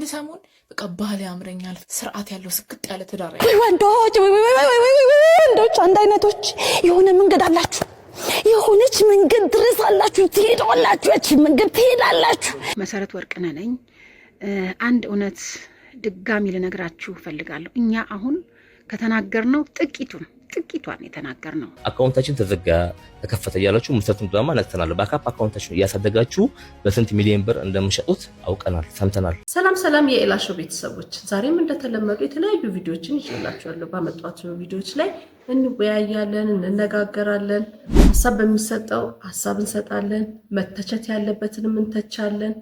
አንድ ሰሞን በቃ ባል ያምረኛል ስርዓት ያለው ስክት ያለ ትዳር ወንዶች አንድ አይነቶች የሆነ መንገድ አላችሁ የሆነች መንገድ ድረስ አላችሁ ትሄዳላችሁ እቺ መንገድ ትሄዳላችሁ መሰረት ወርቅነህ ነኝ አንድ እውነት ድጋሚ ልነግራችሁ ፈልጋለሁ እኛ አሁን ከተናገርነው ጥቂቷን የተናገርነው አካውንታችን ተዘጋ ተከፈተ ያላችሁ መሰረቱን ድራማ ነክተናል ባካፕ አካውንታችን ያሳደጋችሁ በስንት ሚሊዮን ብር እንደምትሸጡት አውቀናል ሰምተናል ሰላም የኤላሾ ቤተሰቦች ዛሬም እንደተለመዱ የተለያዩ ቪዲዮዎችን ይዤላችኋለሁ ባመጣኋቸው ቪዲዮዎች ላይ እንወያያለን እንነጋገራለን ሐሳብ በሚሰጠው ሐሳብ እንሰጣለን መተቸት ያለበትንም እንተቻለን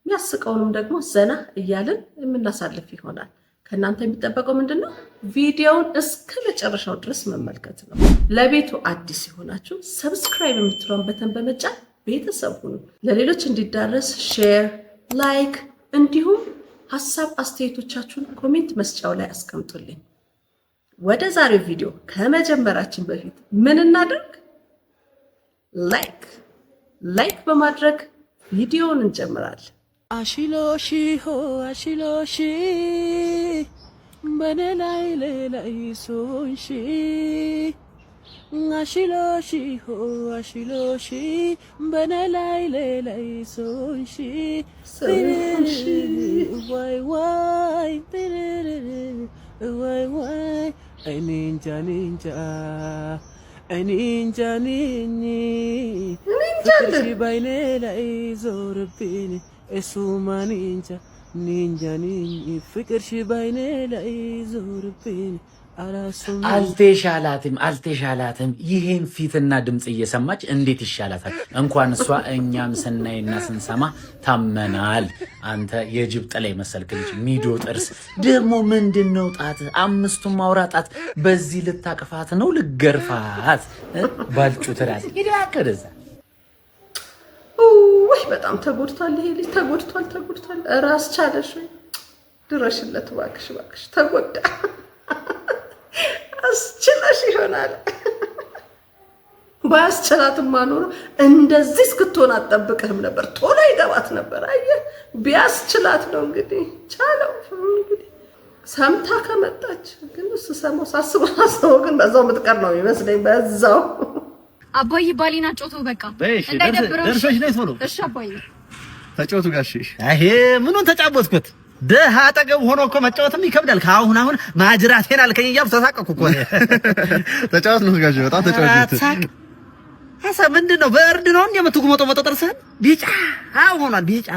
የሚያስቀውንም ደግሞ ዘና እያልን የምናሳልፍ ይሆናል ከናንተ የሚጠበቀው ምንድነው ቪዲዮውን እስከ መጨረሻው ድረስ መመልከት ነው ለቤቱ አዲስ ይሆናችሁ ሰብስክራይብ የምትለውን በተን በመጫን ቤተሰብ ሁኑ ለሌሎች እንዲዳረስ ሼር ላይክ እንዲሁም ሐሳብ አስተያየቶቻችሁን ኮሜንት መስጫው ላይ አስቀምጡልኝ ወደ ዛሬው ቪዲዮ ከመጀመራችን በፊት ምን እናድርግ ላይክ በማድረግ ቪዲዮውን እንጀምራለን Ashiloshi ho ashiloshi banelai lelai sonshi Ashiloshi ho ashiloshi banelai lelai sonshi why I ninja Fikirshi banelai zorbini Esuma ninja fikirshi bayne ላይ ዞርብኝ አልተሻላትም ይሄን ፊትና ድምጽ እየሰማች እንዴት ይሻላታል እንኳን እሷ እኛም ስናይና ስንሰማ ታመናል አንተ የጅብ ጠላይ መሰልክ ልጅ ሚዶ ጥርስ ደሞ ምንድነው ጣት አምስቱም ማውራጣት በዚህ ልታቅፋት ነው ልገርፋት ባልጩ ትራስ ይዳከደዛ በጣም ተጎድቷል ይሄ ልጅ ተጎድቷል ራስ ቻለሽ ድረሽለት ባክሽ ተጎዳ አስችላሽ ይሆናል ባስችላትማ ኖሮ እንደዚህ እስክትሆን አጠብቀህም ነበር ቶሎ ይገባት ነበር አየህ ቢያስችላት ነው እንግዲህ ቻለው እንግዲህ ሰምታ ከመጣች ግን እሱ ሰማው ሳስበው ግን በዛው ምትቀር ነው ይመስለኝ በዛው አባይ ባሊና ጮቶ በቃ ደርሶሽ ነይ ቶሎ እሺ አባይ ተጫወቱ ጋሽ አሄ ምኑን ተጫወትኩት ደሃ አጠገብ ሆኖ እኮ መጫወትም ይከብዳል ካሁን ማጅራቴን አልከኝ እያልኩ ተሳቀኩ እኮ ተጫወት ነው ጋሽ በጣም ተጫወት ሐሳብ ምንድነው በእርድ ነው እንዴ የምትጉመጠው መጠጠርሰን ቢጫ ሆኗል ቢጫ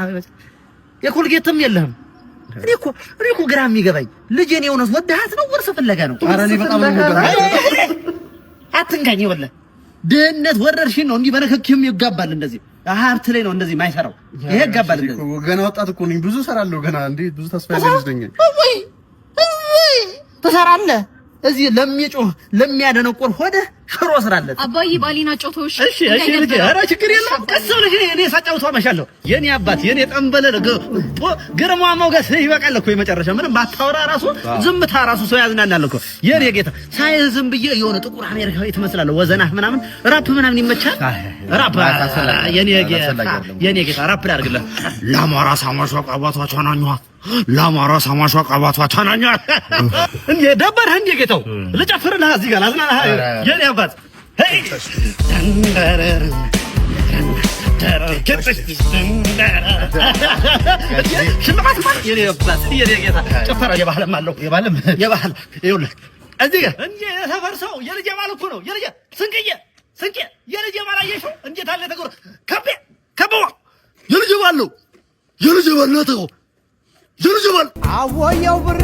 የኮልጌትም የለህም እኔ እኮ ግራ የሚገባኝ ልጄን የሆነስ ወደሃት ነው ወርሰ ፈለገ ነው ኧረ እኔ በጣም ነው አትንካኝ ወለ ድህነት ወረርሽኝ ነው እንዲህ በነከኪም ይጋባል እንደዚህ ሀብት ላይ ነው እንደዚህ ማይሰራው ይሄ ይጋባል እንደዚህ ገና ወጣት እኮ ነኝ ብዙ ሰራለሁ ገና እንዴ ብዙ ተስፋ ያለኝ ነኝ ወይ ተሰራለህ እዚህ ለሚጮህ ለሚያደነቆር ሆደ ሽሮ ስራለት አባይ ባሊና ጮቶሽ እሺ ልጅ ኧረ ችግር የለም ቀስ ብለሽ እኔ ሳጫውተው አመሻለሁ የኔ አባት የኔ ጠንበለ ግርማ ሞገስ ይበቃል እኮ የመጨረሻ ምንም ባታወራ ራሱ ዝምታ ራሱ ሰው ያዝናናል እኮ የኔ ጌታ ሳይዝም ብዬ የሆነ ጥቁር አሜሪካዊ ትመስላለህ ወዘናህ ምናምን ራፕ ምናምን ይመቻል ራፕ የኔ ጌታ ራፕ ያርግልህ ለማራ ሳማሽ አባቷ ናኛዋ ለማራ ሳማሽ አባቷ ናኛዋ እንዴ ደበረህ እንዴ ጌታው ልጨፍርልህ እዚህ ጋር አዝናናህ የኔ አባት ሄይ ሽልማት ማለት የኔ አባት የኔ ጌታ ጨፈራ የባህልም አለው የባህል ይኸውልህ እዚህ ጋር እንዴ ተፈርሰው የልጄ ባል እኮ ነው የልጄ ስንቄ የልጄ ባል አየሽው እንዴት አለ ተቆር ከበዋ የልጄ ባል ነው የልጄ ባል አወያው ብር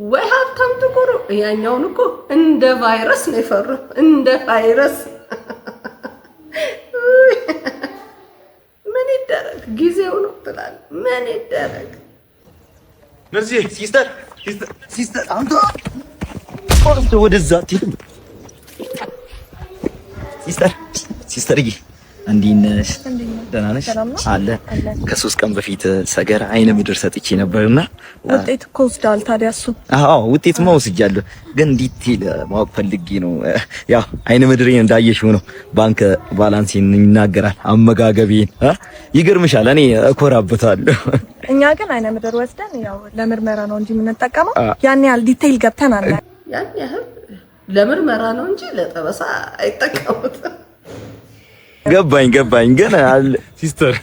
ወይ ሀብታም ጥቁሩ ያኛውን እኮ እንደ ቫይረስ ነው የፈራው እንደ ቫይረስ ምን ይደረግ ጊዜው ነው ትላል ምን ይደረግ ነዚህ ሲስተር አንተ ቆንጆ ወደዛ ሲስተርዬ እንዴት ነሽ? ደህና ነሽ? አለ ከ3 ቀን በፊት ሰገር አይነ ምድር ሰጥቼ ነበርና ውጤት እኮ ወስዳል። ታዲያ እሱ አዎ ውጤትማ ወስጃለሁ፣ ግን ዲቴል ማወቅ ፈልጌ ነው። ያው አይነ ምድሬን እንዳየሽው ነው። ባንክ ባላንሴን ይናገራል፣ አመጋገቤን ይገርምሻል። እኔ እኮራበታለሁ። እኛ ግን አይነ ምድር ወስደን ያው ለምርመራ ነው እንጂ የምንጠቀመው ያን ያህል ዲቴል ገብተን አለ ያን ያህል ለምርመራ ነው እንጂ ለጠበሳ አይጠቀሙትም። ገባኝ ግን ሲስተር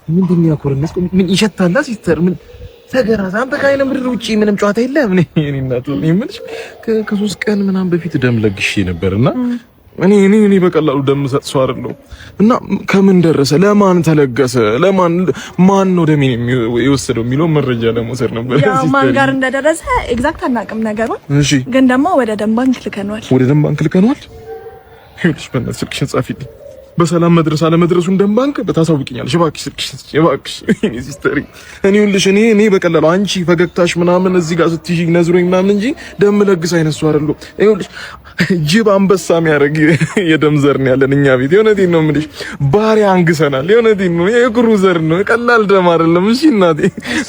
ምንድን ነው ያኮረነስ? ምን ይሸታል ሲስተር? ምን ሰገራ አንተ ከአይነ ምድር ውጪ ምንም ጨዋታ የለም። እኔ እናቱ ምንሽ ከ3 ቀን ምናምን በፊት ደም ለግሼ ነበርና እኔ በቀላሉ ደም ሰጥ ሰው አይደለሁ። እና ከምን ደረሰ፣ ለማን ተለገሰ፣ ማን ነው ደሜን የወሰደው የሚለው መረጃ ለመውሰድ ነበር። ያው ማን ጋር እንደደረሰ ኤግዛክት አናውቅም ነገሩን። እሺ ግን ደግሞ ወደ ደም ባንክ ልከነዋል። ይኸውልሽ በእናትሽ ስልክሽን ጻፊልኝ። በሰላም መድረስ አለመድረሱን ደም ባንክ በታሳውቂኛለሽ እባክሽ። ስልክሽን እባክሽ ሲስተር። እኔ በቀላሉ አንቺ ፈገግታሽ ምናምን እዚህ ጋር ስትይዥ ነዝሮኝ ምናምን እንጂ ደም ለግስ አይነሱ አይደለም። ይኸውልሽ ጅብ አንበሳ የሚያደርግ የደም ዘር ነው ያለን እኛ ቤት። የእውነቴን ነው የምልሽ፣ ባሪያ አንግሰናል። የእውነቴን ነው፣ የእግሩ ዘር ነው፣ ቀላል ደም አይደለም። እሺ እናቴ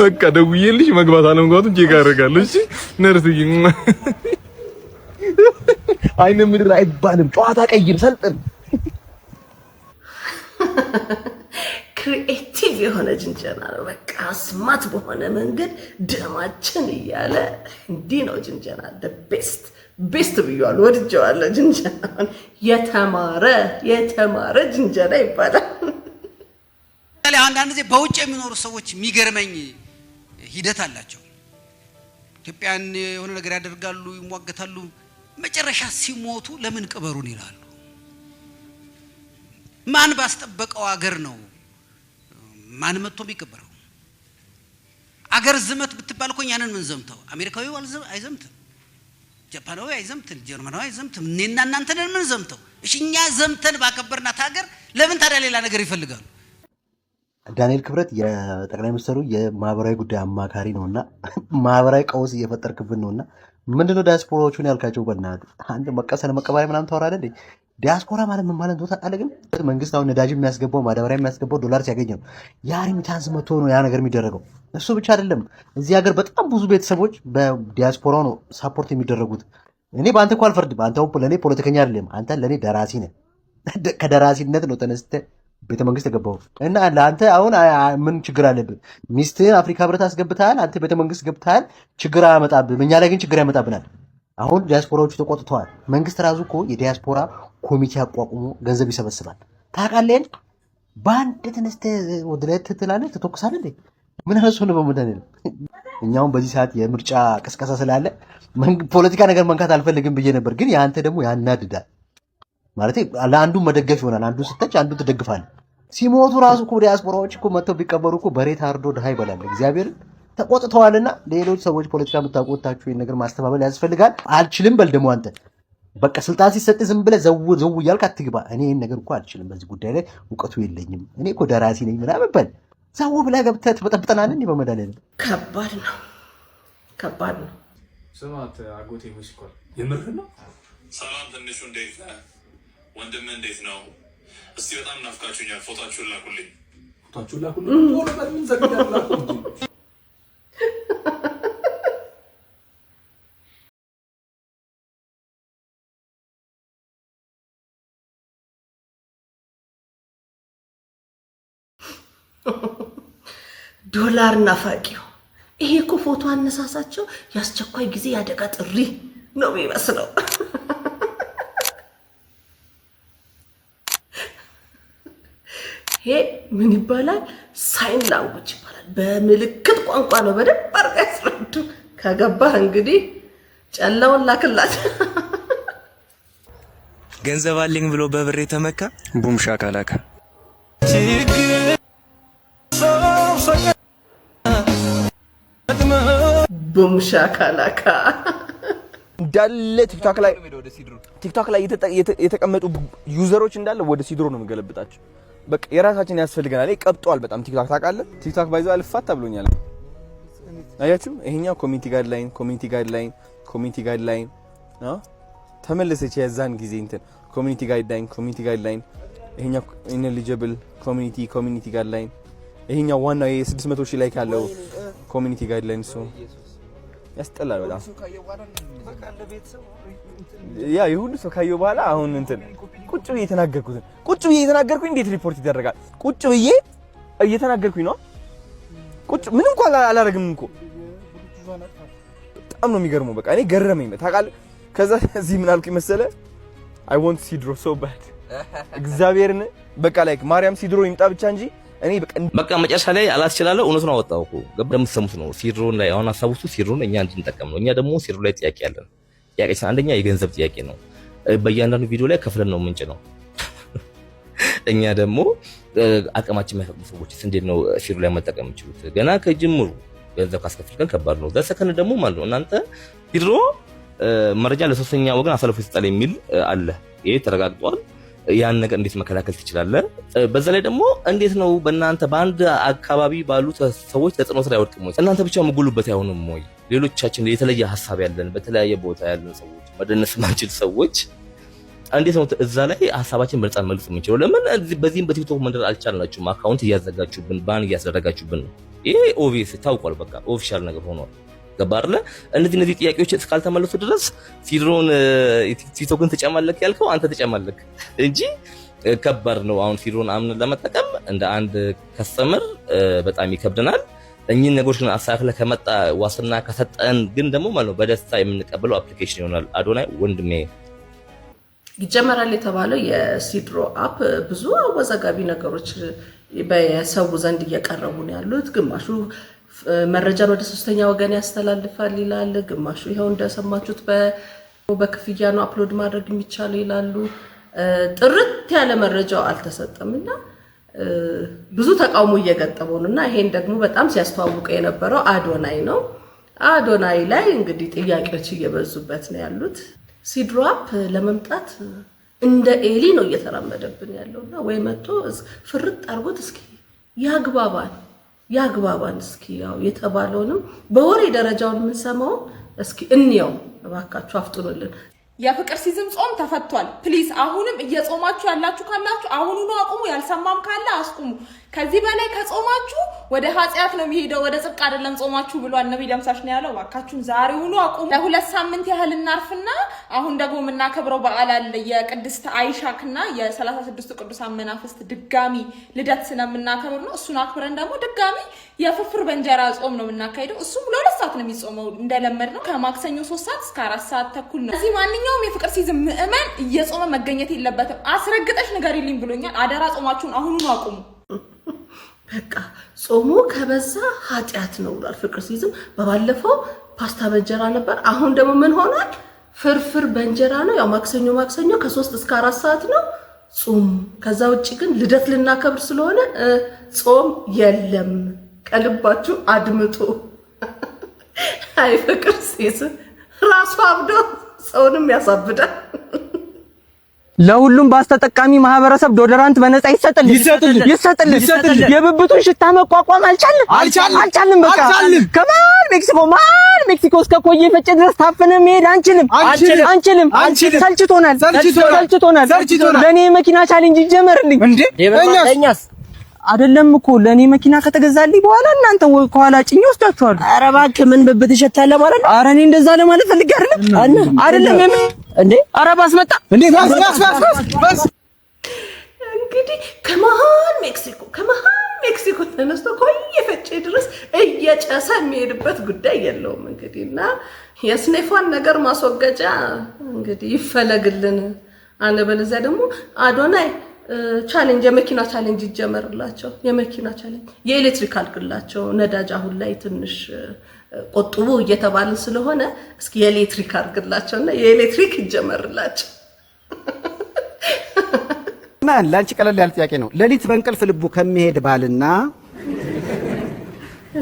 በቃ ደውዬልሽ መግባት አለመግባቱን ቼክ አደርጋለሁ። እሺ ነርስዬ። አይነ ምድር አይባልም፣ ጨዋታ ቀይር፣ ሰልጥን። ክሪኤቲቭ የሆነ ጅንጀና ነው። በቃ ስማት በሆነ መንገድ ደማችን እያለ እንዲህ ነው ጅንጀና። ቤስት ብየዋለሁ፣ ወድጀዋለሁ ጅንጀናውን። የተማረ ጅንጀና ይባላል። አንዳንድ ጊዜ በውጭ የሚኖሩ ሰዎች የሚገርመኝ ሂደት አላቸው። ኢትዮጵያን የሆነ ነገር ያደርጋሉ፣ ይሟገታሉ። መጨረሻ ሲሞቱ ለምን ቅበሩን ይላሉ። ማን ባስጠበቀው አገር ነው ማን መጥቶ የሚቀበረው? አገር ዝመት ብትባል እኮ ያንን ምን ዘምተው? አሜሪካዊው አይዘምትም፣ ጃፓናዊ አይዘምትም፣ ጀርመናዊ አይዘምትም። እኔና እናንተ ነን ምን ዘምተው? እሺ እኛ ዘምተን ባከበርናት ሀገር ለምን ታዲያ ሌላ ነገር ይፈልጋሉ? ዳንኤል ክብረት የጠቅላይ ሚኒስትሩ የማህበራዊ ጉዳይ አማካሪ ነውና ማህበራዊ ቀውስ እየፈጠርክብን ነውና ምንድነው ዲያስፖራዎቹን ያልካቸው? በእናትህ አንተ መቀሰለ መቀበሪያ ምናምን ታወራለህ እንዴ? ዲያስፖራ ማለት ምን ማለት ነው ታውቃለህ? ግን መንግስት አሁን ነዳጅ የሚያስገባው ማዳበሪያ የሚያስገባው ዶላር ሲያገኝ ነው። ያ ሪሚታንስ መጥቶ ነው ያ ነገር የሚደረገው። እሱ ብቻ አይደለም፣ እዚህ ሀገር በጣም ብዙ ቤተሰቦች በዲያስፖራው ነው ሳፖርት የሚደረጉት። እኔ በአንተ እኮ አልፈርድም። አንተ ለእኔ ፖለቲከኛ አይደለም፣ አንተ ለእኔ ደራሲ ነህ። ከደራሲነት ነው ተነስተህ ቤተ መንግስት የገባው እና ለአንተ አሁን ምን ችግር አለብህ? ሚስትህን አፍሪካ ህብረት አስገብተሃል፣ አንተ ቤተ መንግስት ገብተሃል። ችግር አያመጣብህም። እኛ ላይ ግን ችግር ያመጣብናል። አሁን ዲያስፖራዎቹ ተቆጥተዋል። መንግስት ራሱ እኮ የዲያስፖራ ኮሚቴ አቋቁሞ ገንዘብ ይሰበስባል። ታውቃለህ? በአንድ ተነስተህ ወደ ላይ ትላለህ፣ ትተኩሳለህ። ምን አነሱ ነው በመድኃኒዓለም። እኛውን በዚህ ሰዓት የምርጫ ቅስቀሳ ስላለ ፖለቲካ ነገር መንካት አልፈልግም ብዬ ነበር፣ ግን ያንተ ደግሞ ያናድዳል። ማለት ለአንዱ መደገፍ ይሆናል፣ አንዱ ስተች አንዱ ትደግፋለህ። ሲሞቱ ራሱ እኮ ዲያስፖራዎች እኮ መጥተው ቢቀበሩ እኮ በሬ ታርዶ ድሃ ይበላል። እግዚአብሔር ተቆጥተዋልና ሌሎች ሰዎች ፖለቲካ የምታውቁታችሁ ይሄን ነገር ማስተባበል ያስፈልጋል። አልችልም በል ደግሞ አንተ በቃ ስልጣን ሲሰጥ ዝም ብለህ ዘው እያልክ አትግባ። እኔ ይሄን ነገር እኮ አልችልም፣ በዚህ ጉዳይ ላይ እውቀቱ የለኝም፣ እኔ እኮ ደራሲ ነኝ ምናምን በል። ዘው ብለህ ገብተህ ትበጠብጠናል። እንዴ በመድኃኒዓለም ከባድ ነው። ስማት አጎቴ ሙስኮል የምርህ ነው። ሰላም ትንሹ፣ እንዴት ነህ? ወንድም እንዴት ነው? እስቲ በጣም ናፍቃችሁኛል። ፎቶአችሁን ላኩልኝ። ቶሎ በምን ዘግዳላችሁ? ዶላር ናፋቂው ይሄ እኮ ፎቶ አነሳሳቸው የአስቸኳይ ጊዜ ያደጋ ጥሪ ነው የሚመስለው። ይሄ ምን ይባላል? ሳይን ላንጉጅ ይባላል። በምልክት ቋንቋ ነው በደንብ አድርገው ያስረዱ። ከገባህ እንግዲህ ጨላውን ላክላት። ገንዘብ አለኝ ብሎ በብር የተመካ ቡምሻ ካላካ ቡምሻ ካላካ እንዳለ ቲክቶክ ላይ የተቀመጡ ዩዘሮች እንዳለ ወደ ሲድሮ ነው የምገለብጣቸው። በቃ የራሳችን ያስፈልገናል። ቀብጧል በጣም ቲክቶክ ታውቃለህ። ቲክቶክ ባይዘው አልፋታ ብሎኛል። አያችሁ፣ ይሄኛው ኮሚኒቲ ጋይድላይን ተመለሰች። የዛን ጊዜ እንትን ኮሚኒቲ ጋይድላይን ይሄኛው ኢንኤሊጂብል ኮሚኒቲ ጋይድላይን ይሄኛው ዋናው የ600 ሺህ ላይ ካለው ኮሚኒቲ ጋይድላይን እሱ ያስጠላል በጣም ያ ይሁን ሰው ካየው በኋላ አሁን እንትን ቁጭ ብዬ የተናገርኩኝ እንዴት ሪፖርት ይደረጋል? ቁጭ ብዬ እየተናገርኩኝ ነው። ቁጭ ምንም እንኳን አላረግም እኮ በጣም ነው የሚገርመው። በቃ እኔ ገረመኝ ታውቃለህ። ከዛ እዚህ ምን አልኩኝ መሰለህ? I want ሲድሮ so bad እግዚአብሔርን በቃ ላይክ ማርያም ሲድሮ ይምጣ ብቻ እንጂ እኔ በቃ መጨረሻ ላይ አላስችላለሁ። እውነቱን አወጣው እኮ እንደምትሰሙት ነው። ሲድሮን ላይ አሁን ሀሳቡቱ ሲድሮን እኛ እንድንጠቀም ነው። እኛ ደግሞ ሲድሮ ላይ ጥያቄ ያለን ጥያቄ አንደኛ የገንዘብ ጥያቄ ነው። በእያንዳንዱ ቪዲዮ ላይ ከፍለን ነው ምንጭ ነው። እኛ ደግሞ አቅማችን የሚያፈቅዱ ሰዎች እንዴት ነው ሲድሮ ላይ መጠቀም የሚችሉት? ገና ከጅምሩ ገንዘብ ካስከፍልከን ከባድ ነው። ዘሰከን ደግሞ ማለት ነው እናንተ ሲድሮ መረጃ ለሶስተኛ ወገን አሳልፎ ይሰጣል የሚል አለ። ይሄ ተረጋግጧል። ያን ነገር እንዴት መከላከል ትችላለህ? በዛ ላይ ደግሞ እንዴት ነው በእናንተ በአንድ አካባቢ ባሉ ሰዎች ተጽዕኖ ስራ አይወድቅም ወይ? እናንተ ብቻ መጉሉበት አይሆንም ወይ? ሌሎቻችን የተለየ ሐሳብ ያለን በተለያየ ቦታ ያለን ሰዎች መደነስ ማንችል ሰዎች እንዴት ነው እዛ ላይ ሐሳባችን በነፃ መልስ የምንችለው? ለምን በዚህም በቲክቶክ መንደር አልቻልናችሁም? አካውንት እያዘጋችሁብን ባን እያስደረጋችሁብን ነው። ይሄ ኦቪየስ ታውቋል። በቃ ኦፊሻል ነገር ሆኗል። ገባርለ እነዚህ ጥያቄዎች እስካልተመለሱ ድረስ ሲድሮን ቲክቶክን ተጨማለክ ያልከው አንተ ተጨማለክ እንጂ ከባድ ነው። አሁን ሲድሮን አምነን ለመጠቀም እንደ አንድ ከስተመር በጣም ይከብደናል። እኚህን ነገሮች ግን አሳክለ ከመጣ ዋስና ከሰጠን ግን ደግሞ ማለት ነው በደስታ የምንቀበለው አፕሊኬሽን ይሆናል። አዶናይ ወንድሜ ይጀመራል የተባለው የሲድሮ አፕ ብዙ አወዛጋቢ ነገሮች በሰው ዘንድ እየቀረቡ ነው ያሉት። ግማሹ መረጃን ወደ ሶስተኛ ወገን ያስተላልፋል ይላል። ግማሹ ይሄው እንደሰማችሁት በክፍያ ነው አፕሎድ ማድረግ የሚቻለው ይላሉ። ጥርት ያለ መረጃው አልተሰጠምና ብዙ ተቃውሞ እየገጠመው ነውና ይሄን ደግሞ በጣም ሲያስተዋውቀው የነበረው አዶናይ ነው። አዶናይ ላይ እንግዲህ ጥያቄዎች እየበዙበት ነው ያሉት። ሲድሮ አፕ ለመምጣት እንደ ኤሊ ነው እየተራመደብን ያለውና ወይ መጥቶ ፍርጥ አርጎት እስኪ ያግባባን እስኪ ያው የተባለውንም በወሬ ደረጃውን የምንሰማው እስኪ እንየው እባካችሁ አፍጥኑልን። የፍቅር ሲዝም ጾም ተፈቷል። ፕሊዝ አሁንም እየጾማችሁ ያላችሁ ካላችሁ አሁኑኑ አቁሙ። ያልሰማም ካለ አስቁሙ። ከዚህ በላይ ከጾማችሁ ወደ ኃጢአት ነው የሚሄደው፣ ወደ ጽድቅ አይደለም ጾማችሁ ብሏል ነብይ ደምሳሽ ነው ያለው። እባካችሁን ዛሬውኑ አቁሙ። ለሁለት ሳምንት ያህል እናርፍና አሁን ደግሞ የምናከብረው በዓል አለ የቅድስት አይሻክና የ36 ቅዱሳን መናፍስት ድጋሚ ልደት ስለምናከብር ነው። እሱን አክብረን ደግሞ ድጋሚ የፍርፍር በእንጀራ ጾም ነው የምናካሄደው። እሱም ለሁለት ሰዓት ነው የሚጾመው እንደለመድ ነው። ከማክሰኞ 3 ሰዓት እስከ 4 ሰዓት ተኩል ነው። እዚህ ማንኛውም የፍቅር ሲዝም ምእመን እየጾመ መገኘት የለበትም። አስረግጠሽ ንገሪልኝ ብሎኛል። አደራ ጾማችሁን አሁኑኑ አቁሙ። በቃ ጾሙ ከበዛ ኃጢአት ነው ብሏል ፍቅር ሲዝም። በባለፈው ፓስታ በእንጀራ ነበር። አሁን ደግሞ ምን ሆኗል? ፍርፍር በእንጀራ ነው። ያው ማክሰኞ ከ3 እስከ 4 ሰዓት ነው ጾም። ከዛ ውጪ ግን ልደት ልናከብር ስለሆነ ጾም የለም። ቀልባችሁ አድምጡ። አይ ፍቅር ሲዝም ራሱ አብዶ ሰውንም ያሳብዳል። ለሁሉም ባስተጠቃሚ ማህበረሰብ ዶደራንት በነፃ ይሰጥልኝ። የብብቱን ሽታ መቋቋም አልቻልንም። በቃ ከማል ሜክሲኮ እስከ ኮዬ ፈጬ ድረስ ታፍነን መሄድ አንችልም። ሰልችቶናል። ለኔ መኪና ቻሌንጅ ይጀመርልኝ እንዴ? እኛስ አይደለም እኮ ለኔ መኪና ከተገዛልኝ በኋላ እናንተ ከኋላ ጭኝ ወስዳችኋል። ኧረ እባክህ ምን ብብት ይሸታል ማለት ነው? ኧረ እኔ እንደዛ ለማለት ፈልጌ አይደለም እንዴ? ኧረ ባስመጣ እንዴ ባስ እንግዲህ ከመሃል ሜክሲኮ ተነስቶ ኮዬ ፈጬ ድረስ እየጨሰ የሚሄድበት ጉዳይ የለውም። እንግዲህና የስኔፋን ነገር ማስወገጃ እንግዲህ ይፈለግልን። አለበለዚያ ደግሞ አዶናይ ቻሌንጅ የመኪና ቻሌንጅ ይጀመርላቸው። የመኪና ቻሌንጅ የኤሌክትሪክ አድርግላቸው። ነዳጅ አሁን ላይ ትንሽ ቆጥቡ እየተባልን ስለሆነ እስኪ የኤሌክትሪክ አድርግላቸውና የኤሌክትሪክ ይጀመርላቸው። ማን ላንቺ ቀለል ያለ ጥያቄ ነው። ሌሊት በእንቅልፍ ልቡ ከሚሄድ ባልና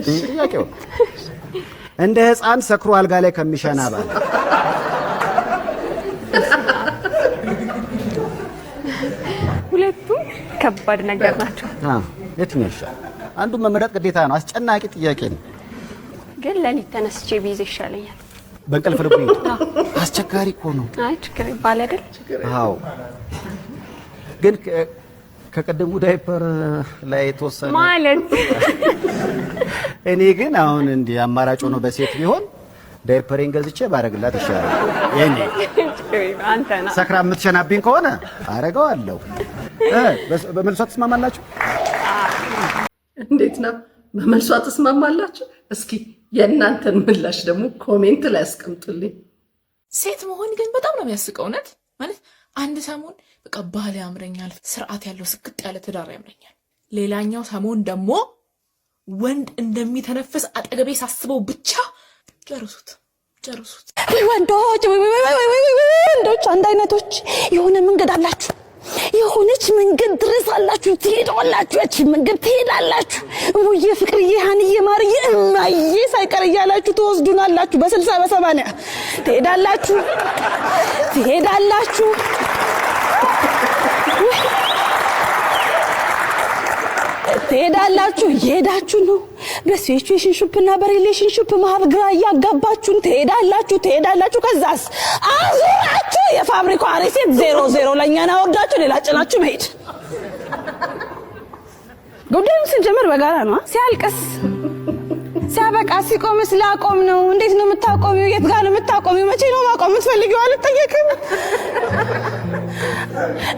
ጥያቄው እንደ ሕፃን ሰክሮ አልጋ ላይ ከሚሸና ባል ሁለቱም ከባድ ነገር ናቸው። የትኛው ይሻላል? አንዱን መምረጥ ግዴታ ነው። አስጨናቂ ጥያቄ ነው። ግን ሌሊት ተነስቼ ቢይዝ ይሻለኛል። በእንቅልፍ ልቡ አስቸጋሪ እኮ ነው። አይ ችግር ባል አይደል? አዎ ግን ከቀደሙ ዳይፐር ላይ ተወሰነ ማለት እኔ ግን አሁን እንዲህ አማራጭ ሆኖ በሴት ቢሆን ዳይፐሬን ገዝቼ ባረግላት ይሻላል። የኔ አንተና ሰክራ የምትሸናብኝ ከሆነ አረጋዋለሁ። በመልሷ ተስማማላችሁ? እንዴት ነው በመልሷ ተስማማላችሁ? እስኪ የእናንተን ምላሽ ደግሞ ኮሜንት ላይ አስቀምጡልኝ። ሴት መሆን ግን በጣም ነው የሚያስቀው። እውነት ማለት አንድ ሰሞን በቃ ባል ያምረኛል፣ ስርዓት ያለው ስክት ያለ ትዳር ያምረኛል። ሌላኛው ሰሞን ደግሞ ወንድ እንደሚተነፍስ አጠገቤ ሳስበው ብቻ ጨርሱት። ወንዶች አንድ አይነቶች የሆነ መንገድ አላችሁ፣ የሆነች መንገድ ድረስ አላችሁ፣ ትሄዳላችሁ፣ ያቺ መንገድ ትሄዳላችሁ። ውዬ ፍቅርዬ፣ ሀንዬ፣ ማርዬ፣ እማዬ ሳይቀር እያላችሁ ትወስዱናላችሁ። በ60 በ80 ትሄዳላችሁ። እየሄዳችሁ ነው። በሲቹዌሽንሺፕና በሪሌሽንሺፕ መሀል ግራ እያጋባችሁን ትሄዳላችሁ። ከዛስ አዙራችሁ የፋብሪካው ሪሴት 00 ለኛና ወርዳችሁ ሌላ ጭናችሁ መሄድ። ጉዳዩ ስንጀምር በጋራ ነው። ሲያልቅስ ሲያበቃ ሲቆምስ ላቆም ነው። እንዴት ነው የምታቆሚው? የት ጋር ነው የምታቆሚው? መቼ ነው ማቆም የምትፈልጊው? አልጠየቅም።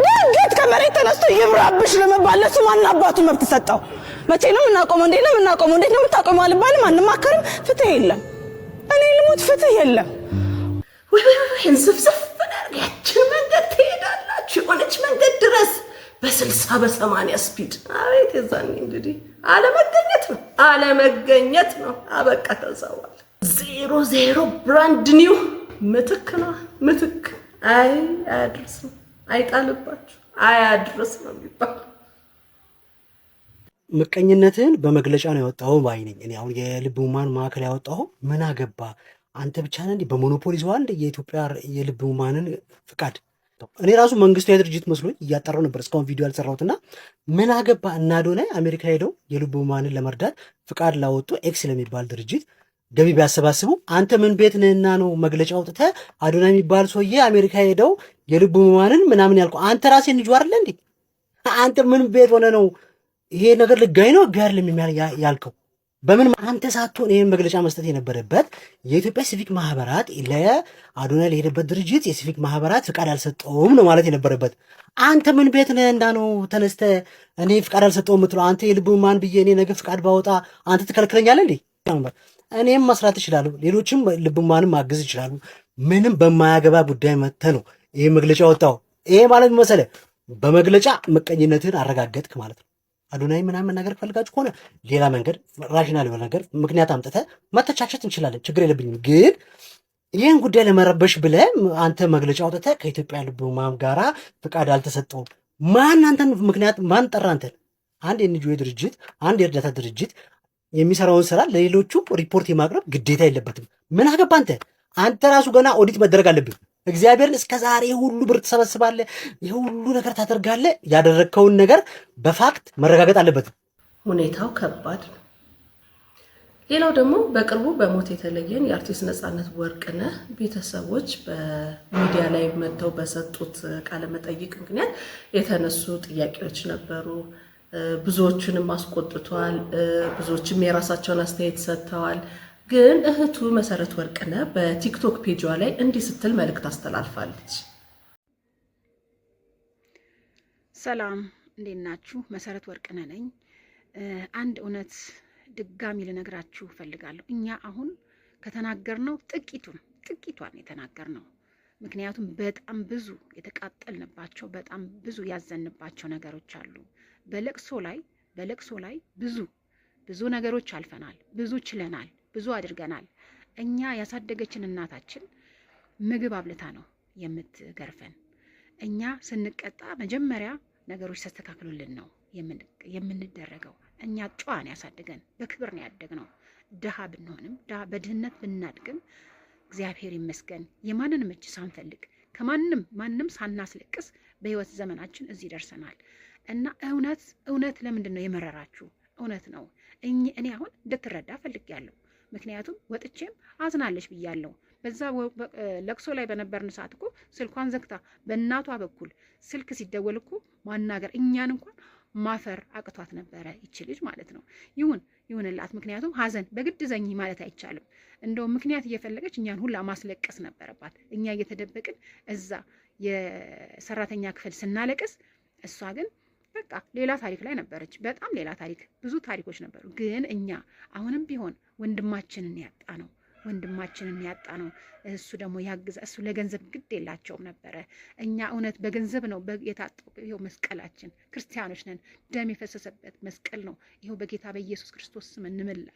ድንገት ከመሬት ተነስቶ ይብራብሽ ለመባል ለሱ ማን አባቱ መብት ሰጠው? መቼ ነው የምናቆመው? እንዴት ነው የምናቆመው? እንዴት ነው የምታቆመው አልባልም። አንማከርም። ፍትህ የለም። እኔ ልሞት፣ ፍትህ የለም። እንስፍስፍ ያችን መንገድ ትሄዳላችሁ፣ የሆነች መንገድ ድረስ በ60 በ80 ስፒድ። አቤት የዛኔ እንግዲህ አለመገኘት ነው። አበቃ፣ ተዛዋል። 00 ብራንድ ኒው ምትክ ነው። ምትክ አያድርስ ነው፣ አይጣልባችሁ፣ አያድርስ ነው የሚባለው። ምቀኝነትን በመግለጫ ነው ያወጣው ባይ ነኝ እኔ። አሁን የልብ ህሙማን ማዕከል ያወጣው ምን አገባ አንተ ብቻ ነህ እንዴ? በሞኖፖሊ ይዘዋል የኢትዮጵያ የልብ ህሙማንን ፍቃድ። እኔ ራሱ መንግስታዊ ድርጅት መስሎኝ እያጠራው ነበር እስካሁን ቪዲዮ ያልሰራሁትና ምን አገባ እና አዶናይ አሜሪካ ሄደው የልብ ህሙማንን ለመርዳት ፍቃድ ላወጡ ኤክስ ለሚባል ድርጅት ገቢ ቢያሰባስቡ አንተ ምን ቤት ነህና ነው መግለጫ አውጥተህ አዶናይ የሚባል ሰውዬ አሜሪካ ሄደው የልብ ህሙማንን ምናምን ያልከው? አንተ ራስህ ልጅ አይደለ እንዴ? አንተ ምን ቤት ሆነ ነው ይሄ ነገር ልጋይ ነው ጋር ያልከው? በምን አንተ ሳትሆን ይሄን መግለጫ መስጠት የነበረበት የኢትዮጵያ ሲቪክ ማህበራት ለአዶናይ ለሄደበት ድርጅት የሲቪክ ማህበራት ፍቃድ አልሰጠውም ነው ማለት የነበረበት። አንተ ምን ቤት ነህ እንዳ ነው ተነስተ እኔ ፍቃድ አልሰጠውም የምትለው? አንተ የልብ ህሙማን ብዬ እኔ ነገ ፍቃድ ባወጣ አንተ ትከለክለኛለህ እንዴ? እኔም መስራት እችላለሁ፣ ሌሎችም ልብ ህሙማንም ማገዝ ይችላሉ። ምንም በማያገባ ጉዳይ መጥተህ ነው ይሄ መግለጫ ወጣው። ይሄ ማለት መሰለ በመግለጫ ምቀኝነትን አረጋገጥክ ማለት ነው። አዶናይ ምናምን ነገር ፈልጋችሁ ከሆነ ሌላ መንገድ ራሽናል የሆነ ነገር ምክንያት አምጥተህ መተቻቸት እንችላለን፣ ችግር የለብኝም። ግን ይህን ጉዳይ ለመረበሽ ብለህ አንተ መግለጫ አውጥተህ ከኢትዮጵያ ልብ ህሙማን ጋራ ፍቃድ አልተሰጠውም። ማን አንተን ምክንያት ማን ጠራ አንተን? አንድ የኤንጂኦ ድርጅት አንድ የእርዳታ ድርጅት የሚሰራውን ስራ ለሌሎቹ ሪፖርት የማቅረብ ግዴታ የለበትም። ምን አገባ አንተ? አንተ ራሱ ገና ኦዲት መደረግ አለብህ። እግዚአብሔርን እስከ ዛሬ ሁሉ ብር ትሰበስባለህ፣ ይሄ ሁሉ ነገር ታደርጋለህ። ያደረግከውን ነገር በፋክት መረጋገጥ አለበት። ሁኔታው ከባድ ነው። ሌላው ደግሞ በቅርቡ በሞት የተለየን የአርቲስት ነፃነት ወርቅነህ ቤተሰቦች በሚዲያ ላይ መጥተው በሰጡት ቃለ መጠይቅ ምክንያት የተነሱ ጥያቄዎች ነበሩ። ብዙዎቹንም አስቆጥቷል። ብዙዎችም የራሳቸውን አስተያየት ሰጥተዋል። ግን እህቱ መሰረት ወርቅነህ በቲክቶክ ፔጇ ላይ እንዲህ ስትል መልእክት አስተላልፋለች። ሰላም፣ እንዴት ናችሁ? መሰረት ወርቅነህ ነኝ። አንድ እውነት ድጋሚ ልነግራችሁ ፈልጋለሁ። እኛ አሁን ከተናገርነው ጥቂቷን የተናገርነው፣ ምክንያቱም በጣም ብዙ የተቃጠልንባቸው በጣም ብዙ ያዘንባቸው ነገሮች አሉ። በለቅሶ ላይ ብዙ ነገሮች አልፈናል፣ ብዙ ችለናል፣ ብዙ አድርገናል። እኛ ያሳደገችን እናታችን ምግብ አብልታ ነው የምትገርፈን። እኛ ስንቀጣ መጀመሪያ ነገሮች ተስተካክሉልን ነው የምንደረገው። እኛ ጨዋን ያሳደገን በክብር ነው ያደግነው። ድሃ ብንሆንም በድህነት ብናድግም እግዚአብሔር ይመስገን የማንንም እጅ ሳንፈልግ ማንም ሳናስለቅስ በህይወት ዘመናችን እዚህ ደርሰናል። እና እውነት ለምንድን ነው የመረራችሁ? እውነት ነው። እኔ አሁን እንድትረዳ ፈልጌያለሁ። ምክንያቱም ወጥቼም አዝናለሽ ብያለሁ። በዛ ለቅሶ ላይ በነበርን ሰዓት እኮ ስልኳን ዘግታ በእናቷ በኩል ስልክ ሲደወል እኮ ማናገር እኛን እንኳን ማፈር አቅቷት ነበረ ይቺ ልጅ ማለት ነው። ይሁንላት። ምክንያቱም ሀዘን በግድ ዘኝ ማለት አይቻልም። እንደው ምክንያት እየፈለገች እኛን ሁላ ማስለቀስ ነበረባት። እኛ እየተደበቅን እዛ የሰራተኛ ክፍል ስናለቅስ፣ እሷ ግን በቃ ሌላ ታሪክ ላይ ነበረች። በጣም ሌላ ታሪክ፣ ብዙ ታሪኮች ነበሩ። ግን እኛ አሁንም ቢሆን ወንድማችንን ያጣ ነው። እሱ ደግሞ ያግዛ። እሱ ለገንዘብ ግድ የላቸውም ነበረ። እኛ እውነት በገንዘብ ነው የታጠቁ። ይኸው መስቀላችን፣ ክርስቲያኖች ነን፣ ደም የፈሰሰበት መስቀል ነው። ይኸው በጌታ በኢየሱስ ክርስቶስ ስም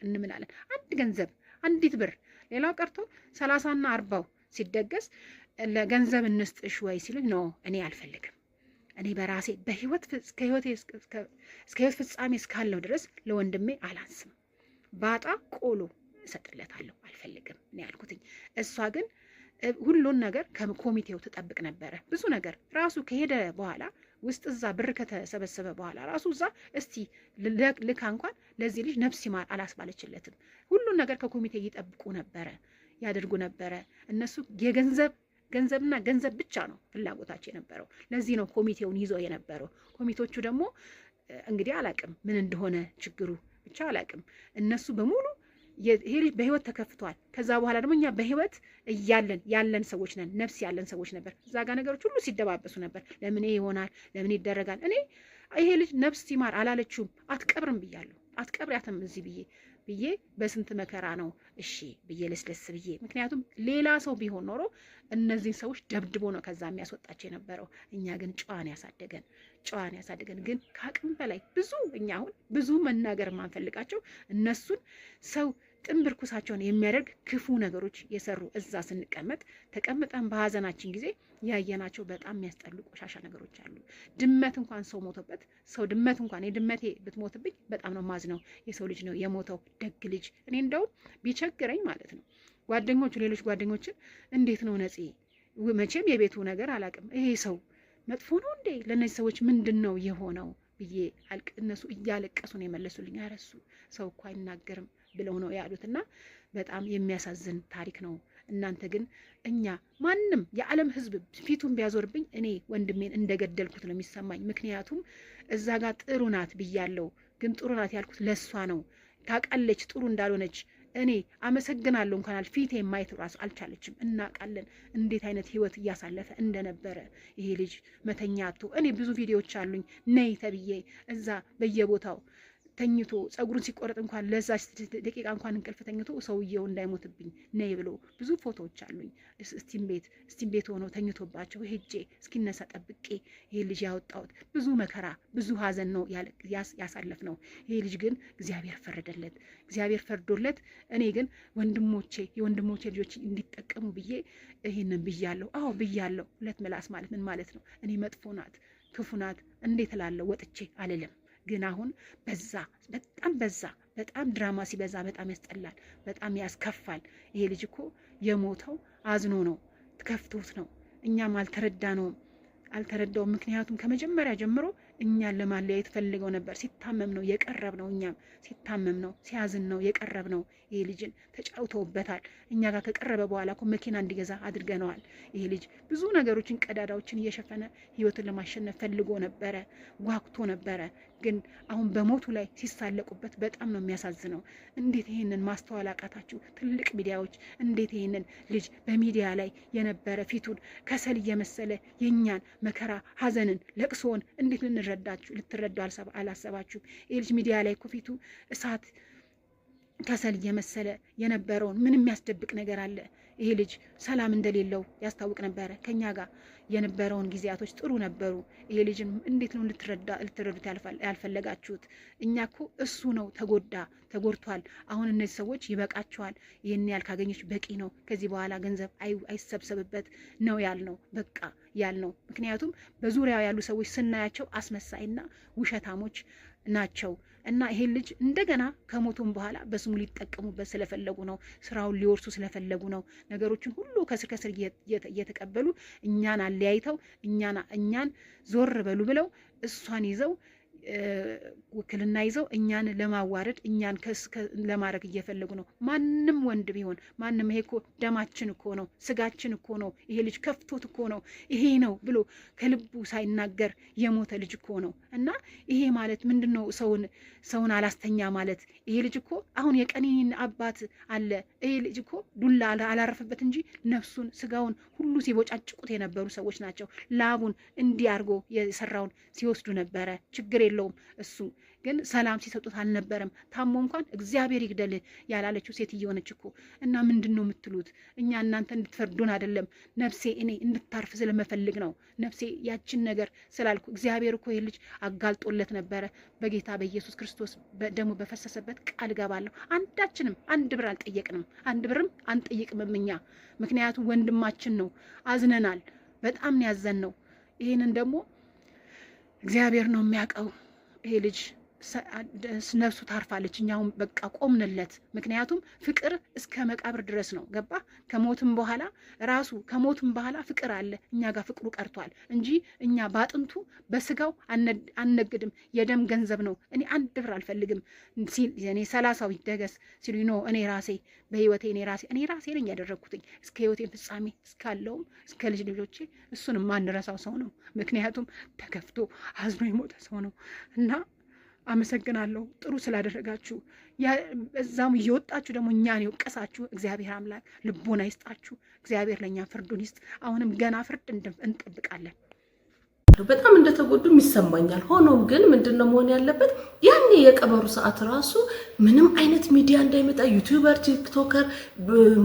እንምላለን። አንድ ገንዘብ፣ አንዲት ብር፣ ሌላው ቀርቶ 30ና 40 ሲደገስ ለገንዘብ እንስጥሽ ወይ ሲሉኝ ነው እኔ አልፈልግም። እኔ በራሴ እስከ ህይወት ፍጻሜ እስካለው ድረስ ለወንድሜ አላንስም። ባጣ ቆሎ እሰጥለታለሁ፣ አልፈልግም እኔ ያልኩትኝ። እሷ ግን ሁሉን ነገር ከኮሚቴው ትጠብቅ ነበረ። ብዙ ነገር ራሱ ከሄደ በኋላ ውስጥ እዛ ብር ከተሰበሰበ በኋላ ራሱ እዛ እስቲ ልካ እንኳን ለዚህ ልጅ ነፍስ ይማር አላስባለችለትም። ሁሉን ነገር ከኮሚቴ ይጠብቁ ነበረ፣ ያደርጉ ነበረ። እነሱ ገንዘብና ገንዘብ ብቻ ነው ፍላጎታቸው የነበረው። ለዚህ ነው ኮሚቴውን ይዘው የነበረው። ኮሚቴዎቹ ደግሞ እንግዲህ አላቅም ምን እንደሆነ ችግሩ ብቻ አላቅም። እነሱ በሙሉ ይሄ ልጅ በህይወት ተከፍቷል። ከዛ በኋላ ደግሞ እኛ በህይወት ያለን ሰዎች ነን፣ ነፍስ ያለን ሰዎች ነበር። እዛ ጋር ነገሮች ሁሉ ሲደባበሱ ነበር። ለምን ይሆናል? ለምን ይደረጋል? እኔ ይሄ ልጅ ነፍስ ይማር አላለችውም። አትቀብርም ብያለሁ። አትቀብሪያትም እዚህ ብዬ በስንት መከራ ነው እሺ ብዬ ለስለስ ብዬ። ምክንያቱም ሌላ ሰው ቢሆን ኖሮ እነዚህን ሰዎች ደብድቦ ነው ከዛ የሚያስወጣቸው የነበረው። እኛ ግን ጨዋን ያሳደገን ግን ከአቅም በላይ እኛ አሁን ብዙ መናገር የማንፈልጋቸው እነሱን ሰው ጥንብር ኩሳቸውን የሚያደርግ ክፉ ነገሮች የሰሩ እዛ ስንቀመጥ ተቀምጠን በሀዘናችን ጊዜ ያየናቸው በጣም የሚያስጠሉ ቆሻሻ ነገሮች አሉ። ድመት እንኳን ሰው ሞቶበት ድመት እንኳን የድመቴ ብትሞትብኝ በጣም ነው ማዝነው። የሰው ልጅ ነው የሞተው፣ ደግ ልጅ። እኔ እንደው ቢቸግረኝ ማለት ነው ሌሎች ጓደኞችን እንዴት ነው ነፂ፣ መቼም የቤቱ ነገር አላቅም፣ ይሄ ሰው መጥፎ ነው እንዴ? ለእነዚህ ሰዎች ምንድን ነው የሆነው ብዬ እነሱ እያለቀሱ ነው የመለሱልኝ። አረሱ ሰው እኮ አይናገርም ብለው ነው ያሉትና በጣም የሚያሳዝን ታሪክ ነው። እናንተ ግን ማንም የዓለም ሕዝብ ፊቱን ቢያዞርብኝ እኔ ወንድሜን እንደገደልኩት ነው የሚሰማኝ። ምክንያቱም እዛ ጋር ጥሩ ናት ብያለሁ፣ ግን ጥሩ ናት ያልኩት ለሷ ነው። ታውቃለች ጥሩ እንዳልሆነች። እኔ አመሰግናለሁ እንኳን ፊቴ ማየት ራሱ አልቻለችም። እናውቃለን እንዴት አይነት ህይወት እያሳለፈ እንደነበረ ይሄ ልጅ መተኛቱ። እኔ ብዙ ቪዲዮዎች አሉኝ ነይ ተብዬ እዛ በየቦታው ተኝቶ ጸጉሩን ሲቆረጥ እንኳን ለዛች ደቂቃ እንኳን እንቅልፍ ተኝቶ ሰውየው እንዳይሞትብኝ ነይ ብሎ ብዙ ፎቶዎች አሉኝ። እስቲም ቤት ሆኖ ተኝቶባቸው ሄጄ እስኪነሳ ጠብቄ ይሄ ልጅ ያወጣሁት ብዙ መከራ ብዙ ሀዘን ነው ያሳለፍ ነው። ይሄ ልጅ ግን እግዚአብሔር ፈርዶለት እኔ ግን የወንድሞቼ ልጆች እንዲጠቀሙ ብዬ ይሄንን ብያለሁ። አዎ ብያለሁ። ሁለት ምላስ ማለት ምን ማለት ነው? እኔ መጥፎ ናት ክፉ ናት እንዴት እላለሁ? ወጥቼ አልልም። ግን አሁን በጣም ድራማ ሲበዛ በጣም ያስጠላል፣ በጣም ያስከፋል። ይሄ ልጅ እኮ የሞተው አዝኖ ነው፣ ከፍቶት ነው። እኛም አልተረዳውም። ምክንያቱም ከመጀመሪያ ጀምሮ እኛን ለማለያየት ፈልገው ነበር። ሲታመም ነው የቀረብ ነው፣ እኛም ሲታመም ነው ሲያዝን ነው የቀረብ ነው። ይሄ ልጅን ተጫውተውበታል። እኛ ጋር ከቀረበ በኋላ እኮ መኪና እንዲገዛ አድርገነዋል። ይሄ ልጅ ብዙ ነገሮችን ቀዳዳዎችን እየሸፈነ ህይወትን ለማሸነፍ ፈልጎ ነበረ፣ ጓጉቶ ነበረ። ግን አሁን በሞቱ ላይ ሲሳለቁበት በጣም ነው የሚያሳዝነው። እንዴት ይሄንን ማስተዋል አቃታችሁ? ትልቅ ሚዲያዎች እንዴት ይሄንን ልጅ በሚዲያ ላይ የነበረ ፊቱን ከሰል እየመሰለ የኛን መከራ ሀዘንን ለቅሶን እንዴት ልትረዱ አላሰባችሁም? ይህ ልጅ ሚዲያ ላይ እኮ ፊቱ እሳት ከሰል እየመሰለ የነበረውን ምን የሚያስደብቅ ነገር አለ? ይሄ ልጅ ሰላም እንደሌለው ያስታውቅ ነበረ። ከኛ ጋር የነበረውን ጊዜያቶች ጥሩ ነበሩ። ይሄ ልጅን እንዴት ነው ልትረዱት ያልፈለጋችሁት? እኛ እኮ እሱ ነው ተጎድቷል። አሁን እነዚህ ሰዎች ይበቃቸዋል፣ ይህን ያህል ካገኘች በቂ ነው፣ ከዚህ በኋላ ገንዘብ አይሰብሰብበት ነው ያልነው። በቃ ያልነው ምክንያቱም በዙሪያው ያሉ ሰዎች ስናያቸው አስመሳይና ውሸታሞች ናቸው። እና ይሄን ልጅ እንደገና ከሞቱም በኋላ በስሙ ሊጠቀሙበት ስለፈለጉ ነው፣ ስራውን ሊወርሱ ስለፈለጉ ነው። ነገሮችን ሁሉ ከስር ከስር እየተቀበሉ እኛን አለያይተው እኛን ዞር በሉ ብለው እሷን ይዘው ውክልና ይዘው እኛን ለማዋረድ እኛን ለማድረግ እየፈለጉ ነው። ማንም ወንድ ቢሆን ማንም ይሄ እኮ ደማችን እኮ ነው፣ ስጋችን እኮ ነው፣ ይሄ ልጅ ከፍቶት እኮ ነው ይሄ ነው ብሎ ከልቡ ሳይናገር የሞተ ልጅ እኮ ነው። እና ይሄ ማለት ምንድነው? ሰውን አላስተኛ ማለት ይሄ ልጅ እኮ አሁን የቀነኒን አባት አለ። ይሄ ልጅ እኮ ዱላ አላረፈበት እንጂ ነፍሱን ስጋውን ሁሉ ሲቦጫጭቁት የነበሩ ሰዎች ናቸው። ላቡን እንዲያርጎ የሰራውን ሲወስዱ ነበረ። ችግር የለውም እሱ ግን ሰላም ሲሰጡት አልነበረም። ታሞ እንኳን እግዚአብሔር ይግደልህ ያላለችው ሴት እየሆነች እኮ እና ምንድነው የምትሉት? እኛ እናንተ እንድትፈርዱን አይደለም። ነፍሴ እኔ እንድታርፍ ስለመፈልግ ነው። ነፍሴ ያችን ነገር ስላልኩ እግዚአብሔር እኮ ይሄ ልጅ አጋልጦለት ነበረ። በጌታ በኢየሱስ ክርስቶስ ደሙ በፈሰሰበት ቃል ገባለሁ። አንዳችንም አንድ ብር አልጠየቅንም፣ አንድ ብርም አንጠይቅም እኛ። ምክንያቱም ወንድማችን ነው። አዝነናል። በጣም ነው ያዘንነው። ይሄንን ደግሞ እግዚአብሔር ነው የሚያውቀው። ይሄ ልጅ ነፍሱ ታርፋለች። እኛውም በቃ ቆምንለት። ምክንያቱም ፍቅር እስከ መቃብር ድረስ ነው። ገባ? ከሞትም በኋላ ፍቅር አለ። እኛ ጋር ፍቅሩ ቀርቷል እንጂ እኛ ባጥንቱ በስጋው አንነግድም። የደም ገንዘብ ነው። እኔ አንድ ብር አልፈልግም ሲል እኔ 30 ይደገስ ሲሉ ነው እኔ ራሴ በህይወቴ እኔ ራሴ ነኝ ያደረኩትኝ እስከ ህይወቴ ፍጻሜ እስካለውም እስከ ልጆቼ እሱን ማንረሳው ሰው ነው። ምክንያቱም ተከፍቶ አዝኖ የሞተ ሰው ነው እና አመሰግናለሁ ጥሩ ስላደረጋችሁ። እዛም እየወጣችሁ ደግሞ እኛን የወቀሳችሁ እግዚአብሔር አምላክ ልቦና ይስጣችሁ። እግዚአብሔር ለእኛ ፍርዱን ይስጥ። አሁንም ገና ፍርድ እንጠብቃለን። በጣም እንደተጎዱም ይሰማኛል። ሆኖም ግን ምንድነው መሆን ያለበት? ያኔ የቀበሩ ሰዓት ራሱ ምንም አይነት ሚዲያ እንዳይመጣ ዩቲዩበር፣ ቲክቶከር፣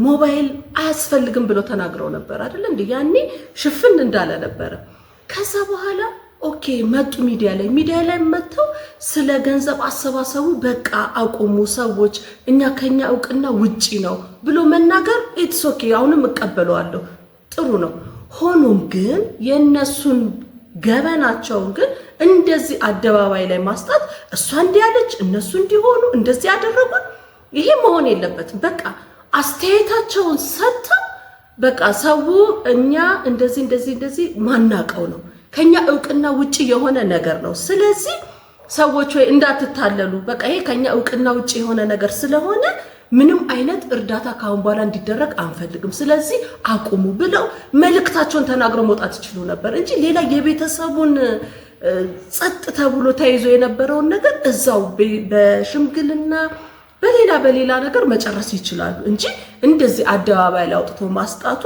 ሞባይል አያስፈልግም ብለው ተናግረው ነበር አይደል እንዴ? ያኔ ሽፍን እንዳለ ነበረ። ከዛ በኋላ ኦኬ መጡ ሚዲያ ላይ መጥተው ስለ ገንዘብ አሰባሰቡ በቃ አቁሙ ሰዎች፣ እኛ ከኛ እውቅና ውጪ ነው ብሎ መናገር ኢትስ ኦኬ፣ አሁንም እቀበለዋለሁ፣ ጥሩ ነው። ሆኖም ግን የነሱን ገበናቸውን ግን እንደዚህ አደባባይ ላይ ማስጣት፣ እሷ እንዲያለች እነሱ እንዲሆኑ እንደዚህ ያደረጉን፣ ይሄ መሆን የለበትም። በቃ አስተያየታቸውን ሰጥተው በቃ ሰው እኛ እንደዚህ ማናቀው ነው ከኛ እውቅና ውጪ የሆነ ነገር ነው። ስለዚህ ሰዎች ወይ እንዳትታለሉ፣ በቃ ይሄ ከኛ እውቅና ውጪ የሆነ ነገር ስለሆነ ምንም አይነት እርዳታ ካሁን በኋላ እንዲደረግ አንፈልግም፣ ስለዚህ አቁሙ ብለው መልእክታቸውን ተናግረው መውጣት ይችሉ ነበር እንጂ ሌላ የቤተሰቡን ጸጥ ተብሎ ተይዞ የነበረውን ነገር እዛው በሽምግልና በሌላ ነገር መጨረስ ይችላሉ እንጂ እንደዚህ አደባባይ ላይ አውጥቶ ማስጣቱ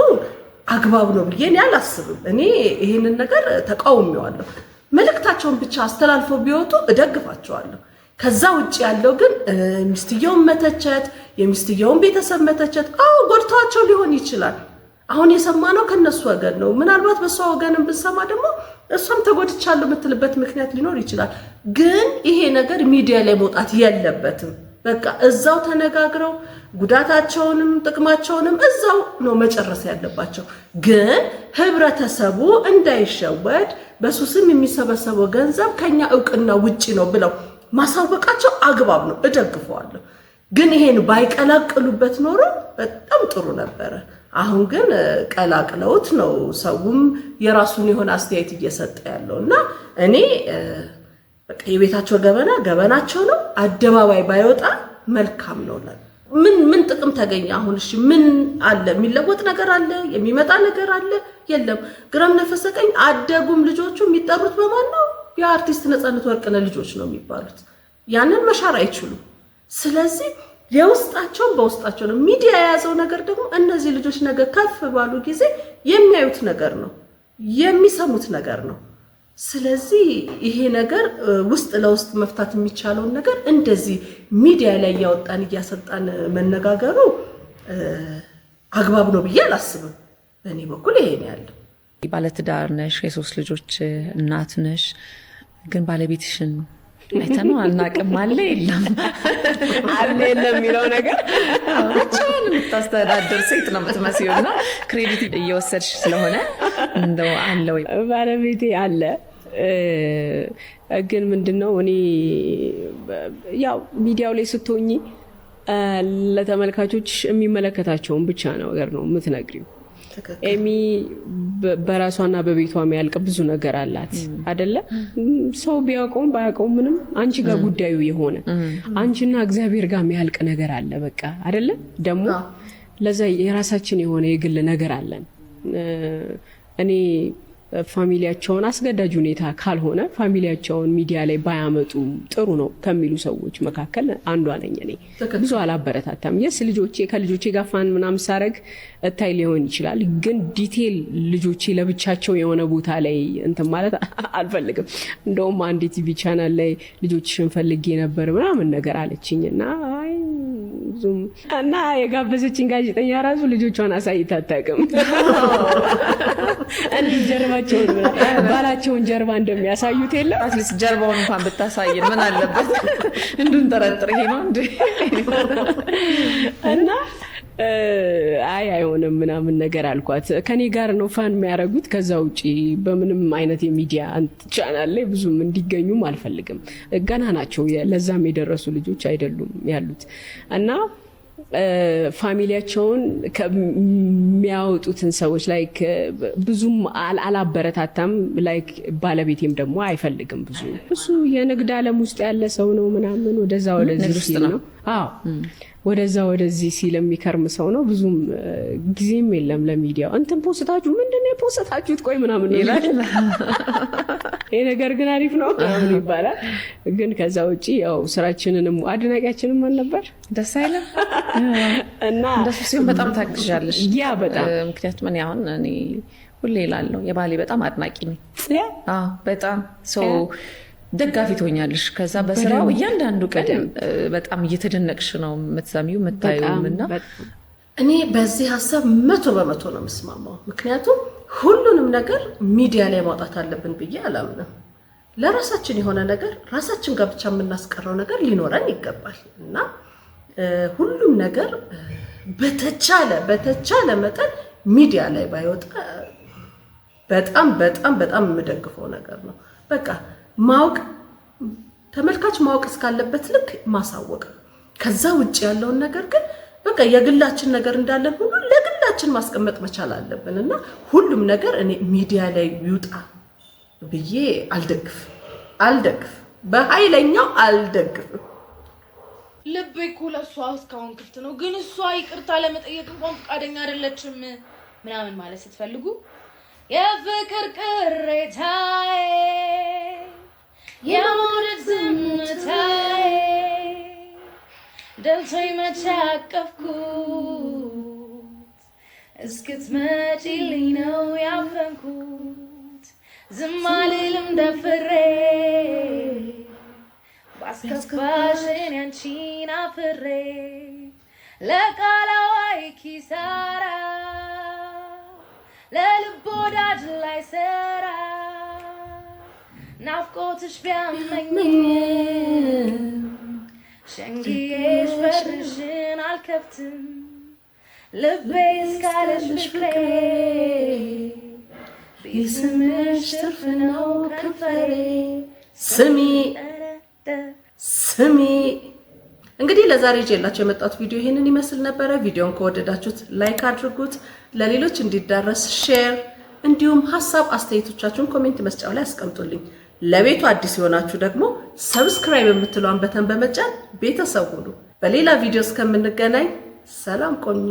አግባብ ነው ብዬ እኔ አላስብም። እኔ ይሄንን ነገር ተቃውሜዋለሁ። መልእክታቸውን ብቻ አስተላልፈው ቢወጡ እደግፋቸዋለሁ። ከዛ ውጪ ያለው ግን ሚስትየውን መተቸት፣ የሚስትየውን ቤተሰብ መተቸት፣ ጎድቷቸው ሊሆን ይችላል። አሁን የሰማነው ከነሱ ወገን ነው። ምናልባት በሷ ወገንም ብንሰማ ደግሞ እሷም ተጎድቻለሁ የምትልበት ምክንያት ሊኖር ይችላል። ግን ይሄ ነገር ሚዲያ ላይ መውጣት የለበትም። በቃ እዛው ተነጋግረው ጉዳታቸውንም ጥቅማቸውንም እዛው ነው መጨረስ ያለባቸው። ግን ህብረተሰቡ እንዳይሸወድ በሱስም የሚሰበሰበው ገንዘብ ከኛ እውቅና ውጪ ነው ብለው ማሳወቃቸው አግባብ ነው፣ እደግፈዋለሁ። ግን ይሄን ባይቀላቅሉበት ኖሮ በጣም ጥሩ ነበረ። አሁን ግን ቀላቅለውት ነው ሰውም የራሱን የሆነ አስተያየት እየሰጠ ያለው እና እኔ በቃ የቤታቸው ገበናቸው ነው፣ አደባባይ ባይወጣ መልካም ነው። ምን ጥቅም ተገኘ? አሁን እሺ ምን አለ? የሚለወጥ ነገር አለ? የሚመጣ ነገር አለ? የለም። ግራም ነፈሰ ቀኝ አደጉም ልጆቹ የሚጠሩት በማን ነው? የአርቲስት ነፃነት ወርቅነህ ልጆች ነው የሚባሉት። ያንን መሻር አይችሉም። ስለዚህ የውስጣቸውን በውስጣቸው ነው። ሚዲያ የያዘው ነገር ደግሞ እነዚህ ልጆች ነገር ከፍ ባሉ ጊዜ የሚያዩት ነገር ነው፣ የሚሰሙት ነገር ነው። ስለዚህ ይሄ ነገር ውስጥ ለውስጥ መፍታት የሚቻለውን ነገር እንደዚህ ሚዲያ ላይ ያወጣን እያሰጣን መነጋገሩ አግባብ ነው ብዬ አላስብም። በእኔ በኩል ይሄ ነው ያለው። ባለትዳር ነሽ፣ የሶስት ልጆች እናት ነሽ። ግን ባለቤትሽን አይተነው አናውቅም። አለ የለም አለ የለም የሚለው ነገር ብቻውን የምታስተዳድር ሴት ነው የምትመስለው እና ክሬዲት እየወሰድሽ ስለሆነ እንደው አለ ወይ? ባለቤቴ አለ። ግን ምንድነው እኔ ያው ሚዲያው ላይ ስትሆኚ ለተመልካቾች የሚመለከታቸውን ብቻ ነገር ነው የምትነግሪው። ኤሚ በራሷና በቤቷ የሚያልቅ ብዙ ነገር አላት አይደለ? ሰው ቢያውቀውም ባያውቀውም ምንም አንቺ ጋር ጉዳዩ የሆነ አንቺና እግዚአብሔር ጋር የሚያልቅ ነገር አለ በቃ አይደለ? ደግሞ ለዛ የራሳችን የሆነ የግል ነገር አለን። እኔ ፋሚሊያቸውን አስገዳጅ ሁኔታ ካልሆነ ፋሚሊያቸውን ሚዲያ ላይ ባያመጡ ጥሩ ነው ከሚሉ ሰዎች መካከል አንዷ ነኝ እኔ። ብዙ አላበረታታም። የስ ልጆቼ ከልጆቼ ጋር ፋን ምናምን ሳረግ እታይ ሊሆን ይችላል፣ ግን ዲቴል ልጆቼ ለብቻቸው የሆነ ቦታ ላይ እንትን ማለት አልፈልግም። እንደውም አንድ ቲቪ ቻናል ላይ ልጆችሽን ፈልጌ ነበር ምናምን ነገር አለችኝና እና የጋበዘችኝ ጋዜጠኛ ራሱ ልጆቿን አሳይታ አታውቅም። እንዲህ ጀርባቸውን ባላቸውን ጀርባ እንደሚያሳዩት የለም። አትሊስት ጀርባውን እንኳን ብታሳየን ምን አለበት? እንድንጠረጥር ይሄ ነው እንዴ? እና አይሆንም ምናምን ነገር አልኳት። ከኔ ጋር ነው ፋን የሚያደርጉት። ከዛ ውጪ በምንም አይነት የሚዲያ ቻናል ላይ ብዙም እንዲገኙም አልፈልግም። ገና ናቸው፣ ለዛም የደረሱ ልጆች አይደሉም ያሉት እና ፋሚሊያቸውን ከሚያወጡትን ሰዎች ላይ ብዙም አላበረታታም። ላይክ ባለቤቴም ደግሞ አይፈልግም። ብዙ እሱ የንግድ ዓለም ውስጥ ያለ ሰው ነው ምናምን ወደዛ ወደዚህ ሲል ነው። አዎ ወደዛ ወደዚህ ሲል የሚከርም ሰው ነው። ብዙም ጊዜም የለም ለሚዲያው። እንትን ፖስታችሁ ምንድነው የፖስታችሁት? ቆይ ምናምን ይላል። ይሄ ነገር ግን አሪፍ ነው ምናምን ይባላል። ግን ከዛ ውጪ ያው ስራችንንም አድናቂያችንም አልነበር። ደስ አይልም እና እንደሱ ሲሆን በጣም ታግዣለሽ። ያ በጣም ምክንያቱም እኔ አሁን እኔ ሁሌ እላለሁ የባሌ በጣም አድናቂ ነኝ። አዎ በጣም ሰው ደጋፊ ትሆኛለሽ። ከዛ በስራው እያንዳንዱ ቀን በጣም እየተደነቅሽ ነው የምትሰሚው የምታዩም። እና እኔ በዚህ ሀሳብ 100% ነው የምስማማው። ምክንያቱም ሁሉንም ነገር ሚዲያ ላይ ማውጣት አለብን ብዬ አላምንም። ለራሳችን የሆነ ነገር ራሳችን ጋር ብቻ የምናስቀረው ነገር ሊኖረን ይገባል እና ሁሉም ነገር በተቻለ መጠን ሚዲያ ላይ ባይወጣ በጣም በጣም በጣም የምደግፈው ነገር ነው። በቃ ማወቅ ተመልካች ማወቅ እስካለበት ልክ ማሳወቅ። ከዛ ውጭ ያለውን ነገር ግን በቃ የግላችን ነገር እንዳለን ሁሉ ለግላችን ማስቀመጥ መቻል አለብን እና ሁሉም ነገር እኔ ሚዲያ ላይ ይውጣ ብዬ አልደግፍ በኃይለኛው አልደግፍም። ልቤ እኮ ለእሷ እስካሁን ክፍት ነው፣ ግን እሷ ይቅርታ ለመጠየቅ እንኳን ፈቃደኛ አይደለችም ምናምን ማለት ስትፈልጉ የፍቅር ቅሬታዬ የመውደድ ዝምታዬ ደልቶኝ መቼ አቀፍኩት እስክትመጪልኝ ነው ያፈንኩት። ዝም አልልም ደፍሬ ባስከፋሽን ያንቺን አፍሬ ለቃላዋይ ኪሳራ ለልብ ወዳጅ ላይ ሰራ ናፍቆትሽ ቢያመኝም ሸንግዬሽ በርሽን አልከፍትም ልቤ እስካለሽ ፍቅሬ ቢስምሽ ትርፍ ነው ከንፈሬ። ስሚ እንግዲህ ለዛሬ ይዤላችሁ የመጣሁት ቪዲዮ ይሄንን ይመስል ነበረ። ቪዲዮን ከወደዳችሁት ላይክ አድርጉት፣ ለሌሎች እንዲዳረስ ሼር፣ እንዲሁም ሀሳብ አስተያየቶቻችሁን ኮሜንት መስጫው ላይ አስቀምጡልኝ። ለቤቱ አዲስ የሆናችሁ ደግሞ ሰብስክራይብ የምትለዋን በተን በመጫን ቤተሰብ ሁኑ። በሌላ ቪዲዮ እስከምንገናኝ ሰላም ቆዩ።